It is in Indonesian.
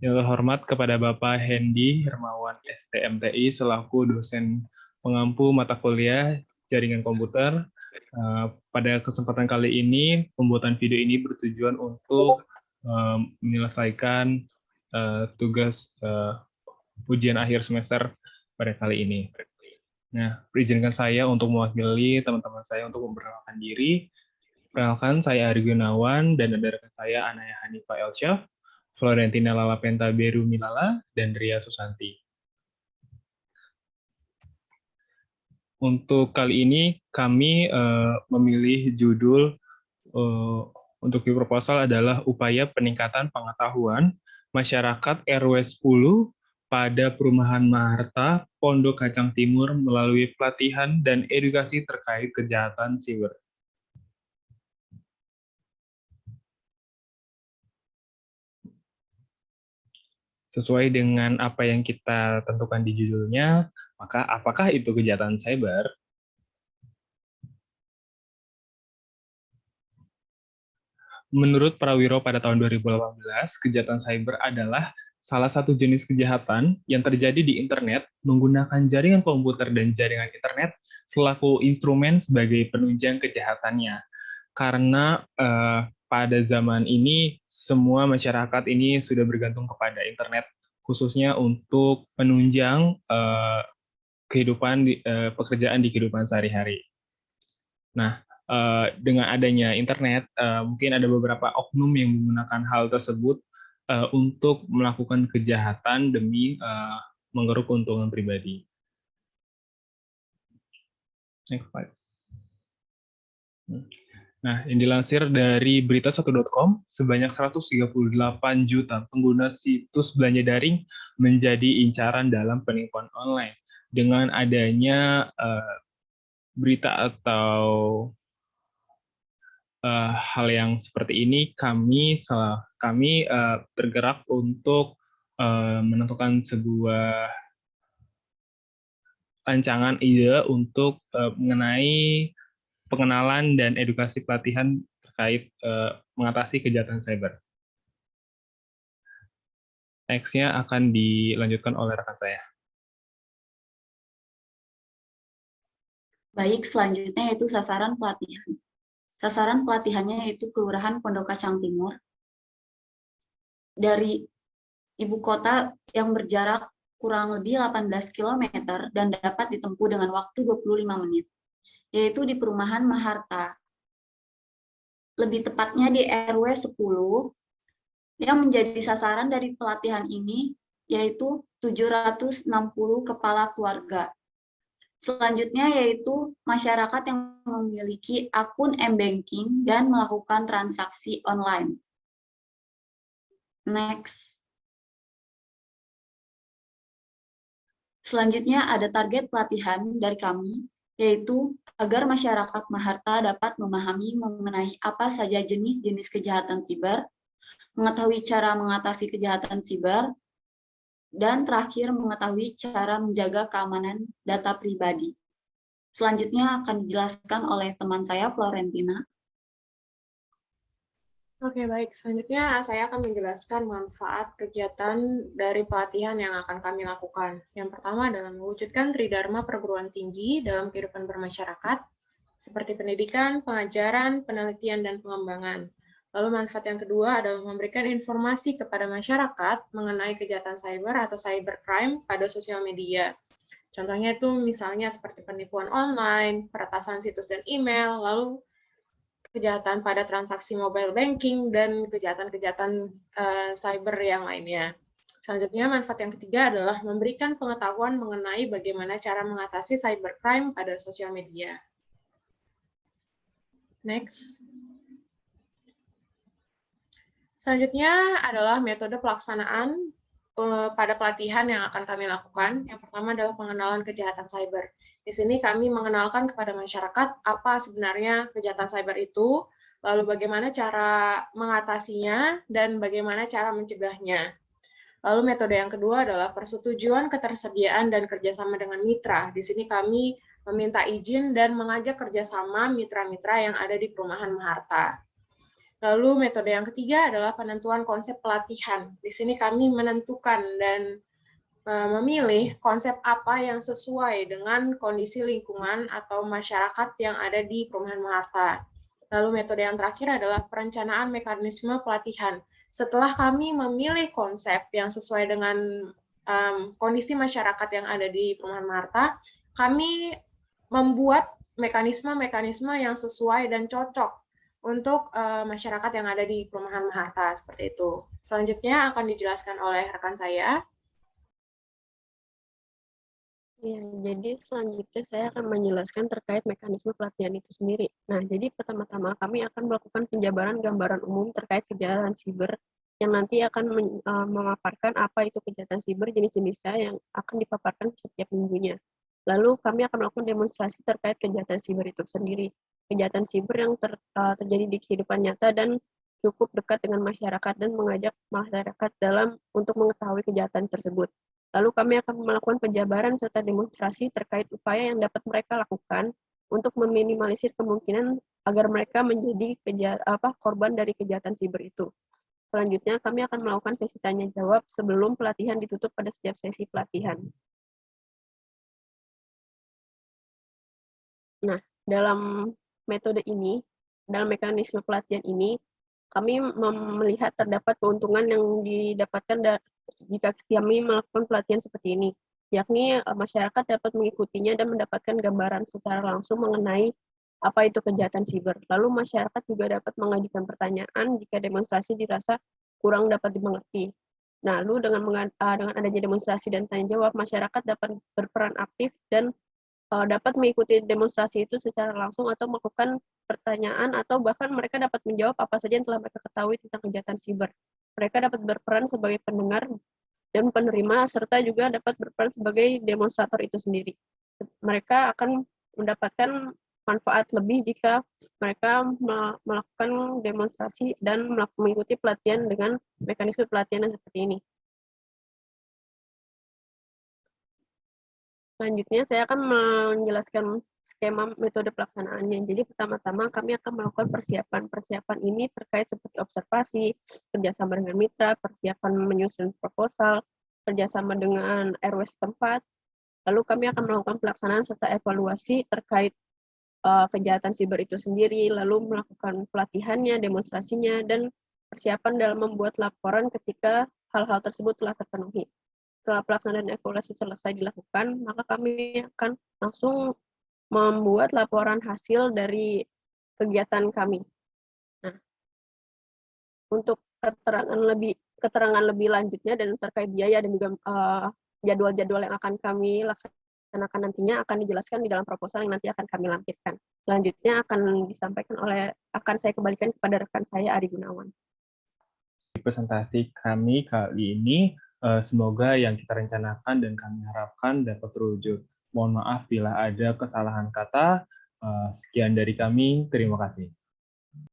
Yang terhormat kepada Bapak Hendy Hermawan STMTI selaku dosen pengampu mata kuliah jaringan komputer. Pada kesempatan kali ini, pembuatan video ini bertujuan untuk menyelesaikan tugas ujian akhir semester pada kali ini. Nah, izinkan saya untuk mewakili teman-teman saya untuk memperkenalkan diri. Perkenalkan, saya Ari Gunawan dan ada rekan saya Anaya Hanifah Elsyaf, Florentina Lalapenta Beru Milala, dan Ria Susanti. Untuk kali ini kami memilih judul untuk proposal adalah upaya peningkatan pengetahuan masyarakat RW 10 pada Perumahan Maharta, Pondok Kacang Timur melalui pelatihan dan edukasi terkait kejahatan siber. Sesuai dengan apa yang kita tentukan di judulnya, maka apakah itu kejahatan cyber? Menurut Prawiro pada tahun 2018, kejahatan cyber adalah salah satu jenis kejahatan yang terjadi di internet menggunakan jaringan komputer dan jaringan internet selaku instrumen sebagai penunjang kejahatannya. Karena pada zaman ini semua masyarakat ini sudah bergantung kepada internet, khususnya untuk penunjang pekerjaan di kehidupan sehari-hari. Nah, dengan adanya internet, mungkin ada beberapa oknum yang menggunakan hal tersebut untuk melakukan kejahatan demi menggeruk keuntungan pribadi. Next slide. Nah, yang dilansir dari berita1.com, sebanyak 138 juta pengguna situs belanja daring menjadi incaran dalam penipuan online. Dengan adanya berita atau hal yang seperti ini, kami tergerak untuk menentukan sebuah rancangan ide untuk mengenai pengenalan dan edukasi pelatihan terkait mengatasi kejahatan cyber. Next-nya akan dilanjutkan oleh rekan saya. Baik, selanjutnya yaitu sasaran pelatihan. Sasaran pelatihannya yaitu Kelurahan Pondok Kacang Timur. Dari ibu kota yang berjarak kurang lebih 18 km dan dapat ditempuh dengan waktu 25 menit, yaitu di Perumahan Maharta. Lebih tepatnya di RW 10, yang menjadi sasaran dari pelatihan ini yaitu 760 kepala keluarga. Selanjutnya yaitu masyarakat yang memiliki akun m-banking dan melakukan transaksi online. Next. Selanjutnya ada target pelatihan dari kami, yaitu agar masyarakat Maharta dapat memahami mengenai apa saja jenis-jenis kejahatan siber, mengetahui cara mengatasi kejahatan siber, dan terakhir mengetahui cara menjaga keamanan data pribadi. Selanjutnya akan dijelaskan oleh teman saya, Florentina. Oke, baik. Selanjutnya saya akan menjelaskan manfaat kegiatan dari pelatihan yang akan kami lakukan. Yang pertama adalah mewujudkan tridharma perguruan tinggi dalam kehidupan bermasyarakat, seperti pendidikan, pengajaran, penelitian, dan pengembangan. Lalu manfaat yang kedua adalah memberikan informasi kepada masyarakat mengenai kejahatan cyber atau cybercrime pada sosial media. Contohnya itu misalnya seperti penipuan online, peretasan situs dan email, lalu kejahatan pada transaksi mobile banking, dan kejahatan-kejahatan cyber yang lainnya. Selanjutnya, manfaat yang ketiga adalah memberikan pengetahuan mengenai bagaimana cara mengatasi cybercrime pada sosial media. Next. Selanjutnya adalah metode pelaksanaan pada pelatihan yang akan kami lakukan. Yang pertama adalah pengenalan kejahatan cyber. Di sini kami mengenalkan kepada masyarakat apa sebenarnya kejahatan cyber itu, lalu bagaimana cara mengatasinya, dan bagaimana cara mencegahnya. Lalu metode yang kedua adalah persetujuan ketersediaan dan kerjasama dengan mitra. Di sini kami meminta izin dan mengajak kerjasama mitra-mitra yang ada di Perumahan Maharta. Lalu metode yang ketiga adalah penentuan konsep pelatihan. Di sini kami menentukan dan memilih konsep apa yang sesuai dengan kondisi lingkungan atau masyarakat yang ada di Perumahan Maharta. Lalu metode yang terakhir adalah perencanaan mekanisme pelatihan. Setelah kami memilih konsep yang sesuai dengan kondisi masyarakat yang ada di Perumahan Maharta, kami membuat mekanisme-mekanisme yang sesuai dan cocok untuk masyarakat yang ada di Perumahan Maharta, seperti itu. Selanjutnya akan dijelaskan oleh rekan saya. Ya, jadi selanjutnya saya akan menjelaskan terkait mekanisme pelatihan itu sendiri. Nah, jadi pertama-tama kami akan melakukan penjabaran gambaran umum terkait kejahatan siber yang nanti akan memaparkan apa itu kejahatan siber, jenis-jenisnya yang akan dipaparkan setiap minggunya. Lalu kami akan melakukan demonstrasi terkait kejahatan siber itu sendiri. Kejahatan siber yang terjadi di kehidupan nyata dan cukup dekat dengan masyarakat dan mengajak masyarakat untuk mengetahui kejahatan tersebut. Lalu kami akan melakukan penjabaran serta demonstrasi terkait upaya yang dapat mereka lakukan untuk meminimalisir kemungkinan agar mereka menjadi korban dari kejahatan siber itu. Selanjutnya, kami akan melakukan sesi tanya-jawab sebelum pelatihan ditutup pada setiap sesi pelatihan. Nah, dalam metode ini, dalam mekanisme pelatihan ini, kami melihat terdapat keuntungan yang didapatkan jika kami melakukan pelatihan seperti ini, yakni masyarakat dapat mengikutinya dan mendapatkan gambaran secara langsung mengenai apa itu kejahatan siber. Lalu masyarakat juga dapat mengajukan pertanyaan jika demonstrasi dirasa kurang dapat dimengerti. Nah, lalu dengan adanya demonstrasi dan tanya jawab, masyarakat dapat berperan aktif dan dapat mengikuti demonstrasi itu secara langsung atau melakukan pertanyaan atau bahkan mereka dapat menjawab apa saja yang telah mereka ketahui tentang kejahatan siber. Mereka dapat berperan sebagai pendengar dan penerima serta juga dapat berperan sebagai demonstrator itu sendiri. Mereka akan mendapatkan manfaat lebih jika mereka melakukan demonstrasi dan mengikuti pelatihan dengan mekanisme pelatihan yang seperti ini. Selanjutnya, saya akan menjelaskan skema metode pelaksanaannya. Jadi, pertama-tama kami akan melakukan persiapan. Persiapan ini terkait seperti observasi, kerjasama dengan mitra, persiapan menyusun proposal, kerjasama dengan RW setempat. Lalu kami akan melakukan pelaksanaan serta evaluasi terkait kejahatan siber itu sendiri, lalu melakukan pelatihannya, demonstrasinya, dan persiapan dalam membuat laporan ketika hal-hal tersebut telah terpenuhi. Setelah pelaksanaan evaluasi selesai dilakukan, maka kami akan langsung membuat laporan hasil dari kegiatan kami. Nah, untuk keterangan lebih lanjutnya dan terkait biaya dan juga jadwal-jadwal yang akan kami laksanakan nantinya akan dijelaskan di dalam proposal yang nanti akan kami lampirkan. Selanjutnya akan saya kembalikan kepada rekan saya, Ari Gunawan. Presentasi kami kali ini semoga yang kita rencanakan dan kami harapkan dapat terwujud. Mohon maaf bila ada kesalahan kata. Sekian dari kami, terima kasih.